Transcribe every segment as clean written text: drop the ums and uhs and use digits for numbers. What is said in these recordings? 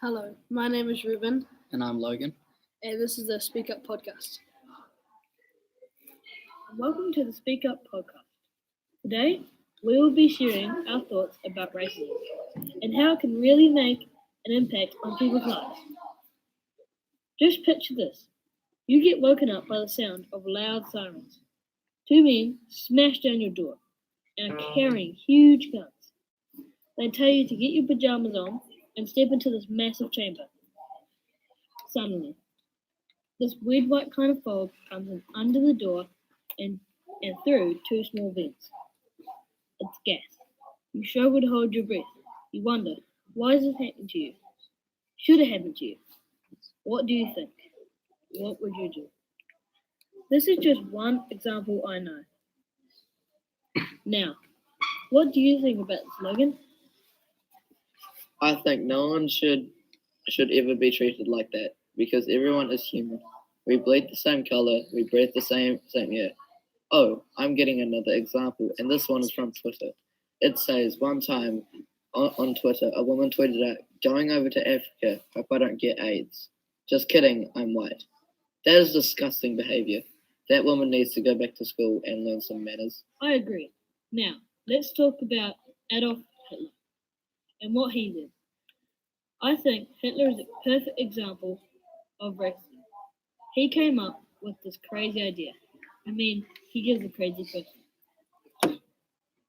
Hello, my name is Reuben, And I'm Logan. and this is the Speak Up podcast. Welcome to the Speak Up podcast. Today, we will be sharing our thoughts about racism and how it can really make an impact on people's lives. Just picture this. You get woken up by the sound of loud sirens. Two men smash down your door and are carrying huge guns. They tell you to get your pajamas on and step into this massive chamber. Suddenly, this weird white kind of fog comes in under the door and, and through two small vents. It's gas. You struggle to hold your breath. You wonder, why is this happening to you? Should it happen to you? What do you think? What would you do? This is just one example I know. Now, what do you think about this, Logan? I think no one should ever be treated like that because everyone is human. We bleed the same color, we breathe the same air. Oh, I'm getting another example, and this one is from Twitter. It says one time on Twitter, a woman tweeted out, "Going over to Africa, hope I don't get AIDS." Just kidding, I'm white. That is disgusting behavior. That woman needs to go back to school and learn some manners. I agree. Now, let's talk about Adolf Hitler and what he did. I think Hitler is a perfect example of racism. He came up with this crazy idea. He is a crazy person.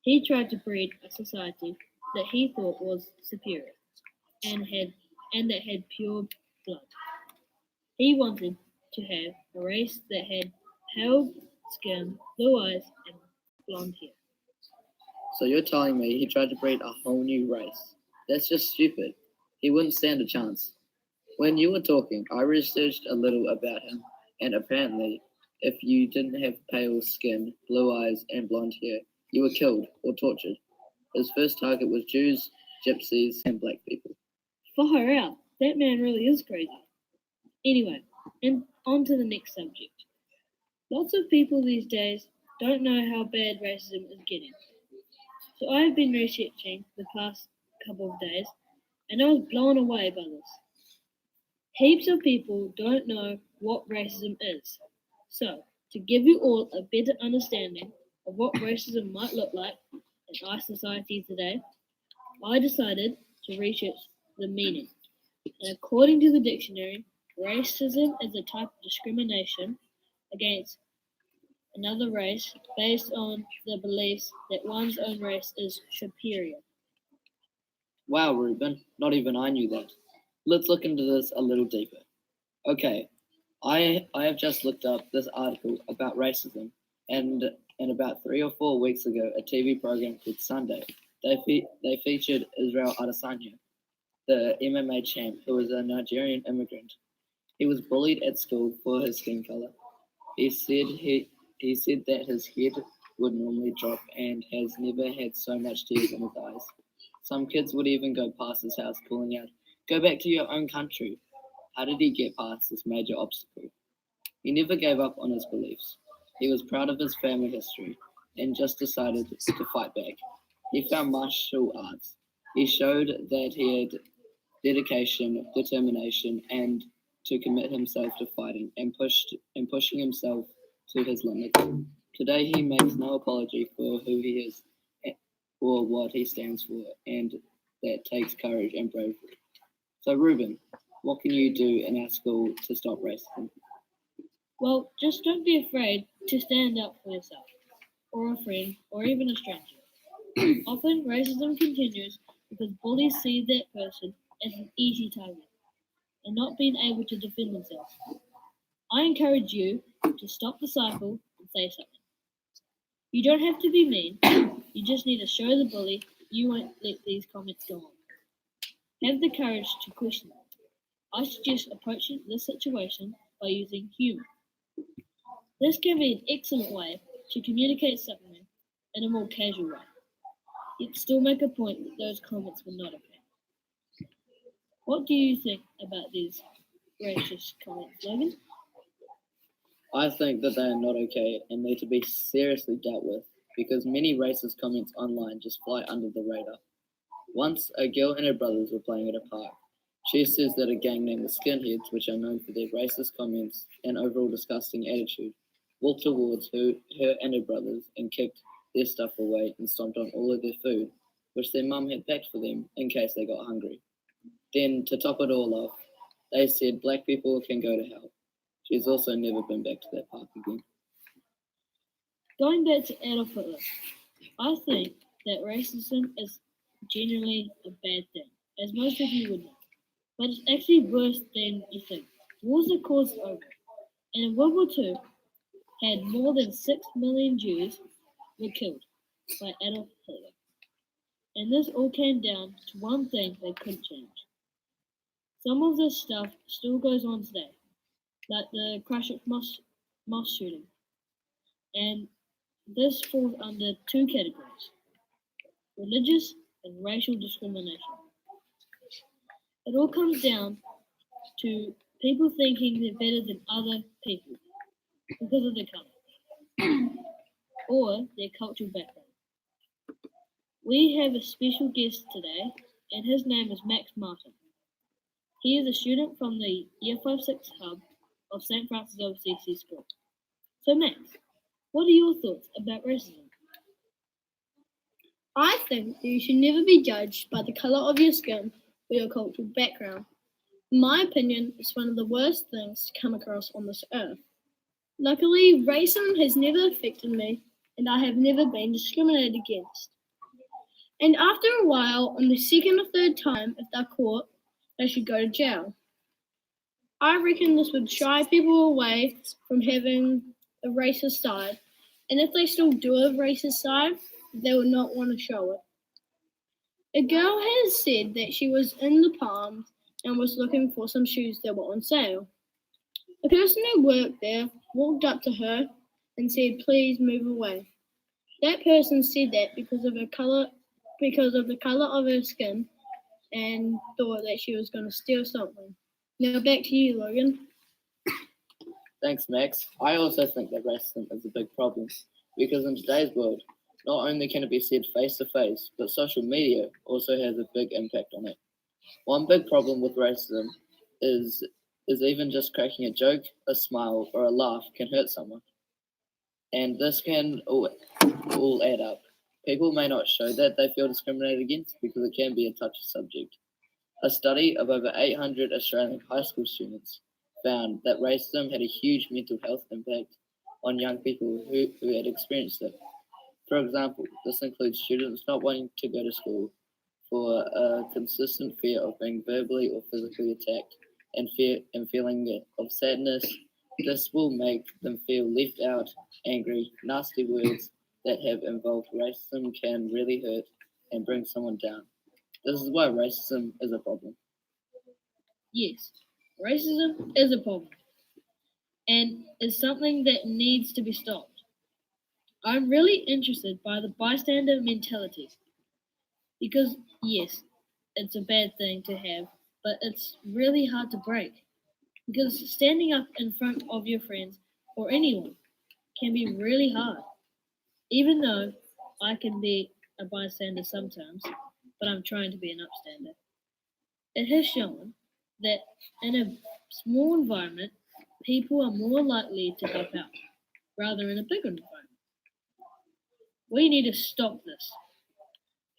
He tried to breed a society that he thought was superior and that had pure blood. He wanted to have a race that had pale skin, blue eyes, and blonde hair. So you're telling me he tried to breed a whole new race? That's just stupid. He wouldn't stand a chance. When you were talking, I researched a little about him, and apparently, if you didn't have pale skin, blue eyes, and blonde hair, you were killed or tortured. His first target was Jews, gypsies, and black people. Far out. That man really is crazy. Anyway, and on to the next subject. Lots of people these days don't know how bad racism is getting. So I have been researching the past couple of days, and I was blown away by this. Heaps of people don't know what racism is. So, to give you all a better understanding of what racism might look like in our society today, I decided to research the meaning. And according to the dictionary, racism is a type of discrimination against another race based on the beliefs that one's own race is superior. Wow, Reuben, not even I knew that. Let's look into this a little deeper. Okay, I have just looked up this article about racism, and about 3 or 4 weeks ago, a TV program called Sunday, they featured Israel Adesanya, the MMA champ, who was a Nigerian immigrant. He was bullied at school for his skin color. He said that his head would normally drop and has never had so much tears in his eyes. Some kids would even go past his house calling out, "Go back to your own country." How did he get past this major obstacle? He never gave up on his beliefs. He was proud of his family history and just decided to fight back. He found martial arts. He showed that he had dedication, determination, and to commit himself to fighting and pushing himself to his limits. Today he makes no apology for who he is or what he stands for, and that takes courage and bravery. So Reuben, what can you do in our school to stop racism? Well, just don't be afraid to stand up for yourself, or a friend, or even a stranger. Often, racism continues because bullies see that person as an easy target and not being able to defend themselves. I encourage you to stop the cycle and say something. You don't have to be mean, you just need to show the bully you won't let these comments go on. Have the courage to question them. I suggest approaching this situation by using humor. This can be an excellent way to communicate something in a more casual way, yet still make a point that those comments were not okay. What do you think about these racist comments, Logan? I think that they are not okay and need to be seriously dealt with because many racist comments online just fly under the radar. Once, a girl and her brothers were playing at a park, She says that a gang named the Skinheads, which are known for their racist comments and overall disgusting attitude, walked towards her and her brothers and kicked their stuff away and stomped on all of their food, which their mum had packed for them in case they got hungry. Then, to top it all off, they said black people can go to hell. She's also never been back to that park again. Going back to Adolf Hitler, I think that racism is generally a bad thing, as most of you would know. But it's actually worse than you think. Wars are caused over it. And in World War II, had more than 6 million Jews were killed by Adolf Hitler. And this all came down to one thing they couldn't change. Some of this stuff still goes on today, like the Christchurch mosque shooting. And this falls under two categories: religious and racial discrimination. It all comes down to people thinking they're better than other people because of their colour or their cultural background. We have a special guest today, and his name is Max Martin. He is a student from the Year 5-6 Hub of St. Francis of CC School. So Max, what are your thoughts about racism? I think that you should never be judged by the colour of your skin or your cultural background. In my opinion, it's one of the worst things to come across on this earth. Luckily, racism has never affected me, and I have never been discriminated against. And after a while, on the second or third time, if they're caught, they should go to jail. I reckon this would shy people away from having a racist side, and if they still do have a racist side, they will not want to show it. A girl has said that she was in the Palms and was looking for some shoes that were on sale. A person who worked there walked up to her and said, "Please move away." That person said that because of the color of her skin, and thought that she was going to steal something. Now back to you, Logan. Thanks, Max. I also think that racism is a big problem because in today's world, not only can it be said face to face, but social media also has a big impact on it. One big problem with racism is even just cracking a joke, a smile, or a laugh can hurt someone. And this can all add up. People may not show that they feel discriminated against because it can be a touchy subject. A study of over 800 Australian high school students found that racism had a huge mental health impact on young people who had experienced it. For example, this includes students not wanting to go to school for a consistent fear of being verbally or physically attacked and feeling of sadness. This will make them feel left out, angry. Nasty words that have involved racism can really hurt and bring someone down. This is why racism is a problem. Yes, racism is a problem and is something that needs to be stopped. I'm really interested by the bystander mentality because, yes, it's a bad thing to have, but it's really hard to break because standing up in front of your friends or anyone can be really hard. Even though I can be a bystander sometimes, but I'm trying to be an upstander. It has shown that in a small environment, people are more likely to help out rather in a bigger environment. We need to stop this.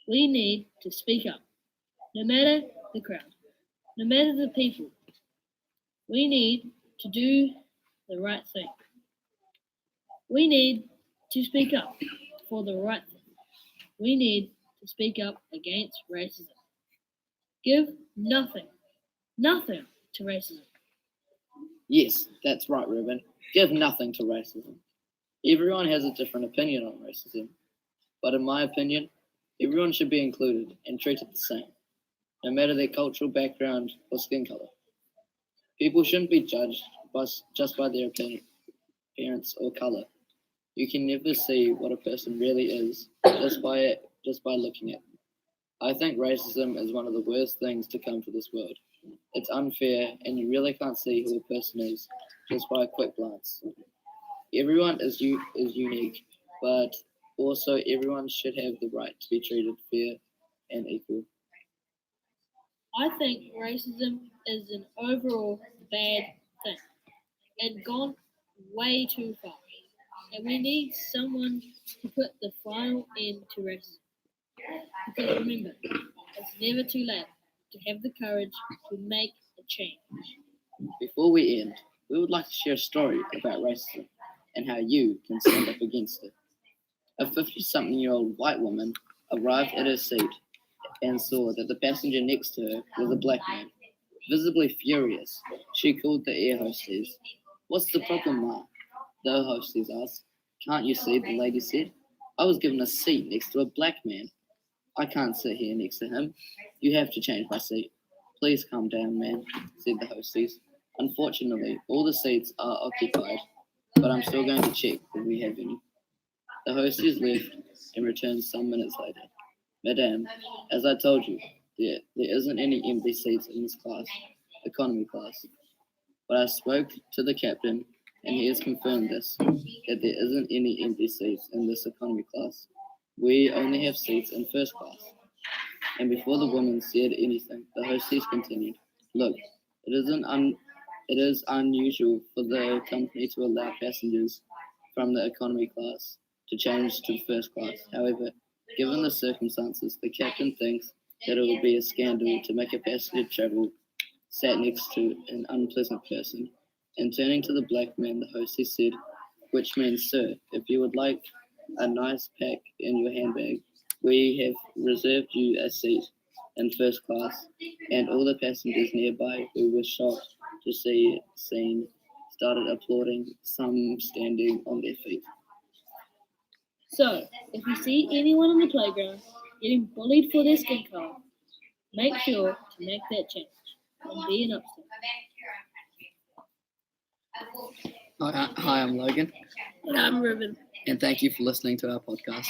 We need to speak up, no matter the crowd, no matter the people. We need to do the right thing. We need to speak up for the right thing. We need to speak up against racism. Give nothing to racism. Yes, that's right, Reuben. Give nothing to racism. Everyone has a different opinion on racism, but in my opinion, everyone should be included and treated the same, no matter their cultural background or skin color. People shouldn't be judged just by their appearance or color. You can never see what a person really is just by looking at them. I think racism is one of the worst things to come to this world. It's unfair, and you really can't see who a person is just by a quick glance. Everyone is unique, but also everyone should have the right to be treated fair and equal. I think racism is an overall bad thing and gone way too far. And we need someone to put the final end to racism. Because remember, it's never too late to have the courage to make a change. Before we end, we would like to share a story about racism and how you can stand up against it. A 50-something-year-old white woman arrived at her seat and saw that the passenger next to her was a black man. Visibly furious, she called the air hostess. "What's the problem, Ma?" the hostess asked. "Can't you see?" the lady said. "I was given a seat next to a black man. I can't sit here next to him. You have to change my seat." "Please calm down, man," said the hostess. "Unfortunately, all the seats are occupied, but I'm still going to check if we have any." The hostess left and returned some minutes later. "Madame, as I told you, there isn't any empty seats in this class, economy class. But I spoke to the captain, and he has confirmed this, that there isn't any empty seats in this economy class. We only have seats in first class." And before the woman said anything, the hostess continued, "Look, it is unusual for the company to allow passengers from the economy class to change to the first class. However, given the circumstances, the captain thinks that it would be a scandal to make a passenger travel sat next to an unpleasant person." And turning to the black man, the hostess said, "Which means, sir, if you would like a nice pack in your handbag, we have reserved you a seat in first class." And all the passengers nearby who were shocked to see it scene started applauding, some standing on their feet. So, if you see anyone on the playground getting bullied for their skin color, make sure to make that change and be an upstart. Hi, I'm Logan, And I'm Reuben. and thank you for listening to our podcast.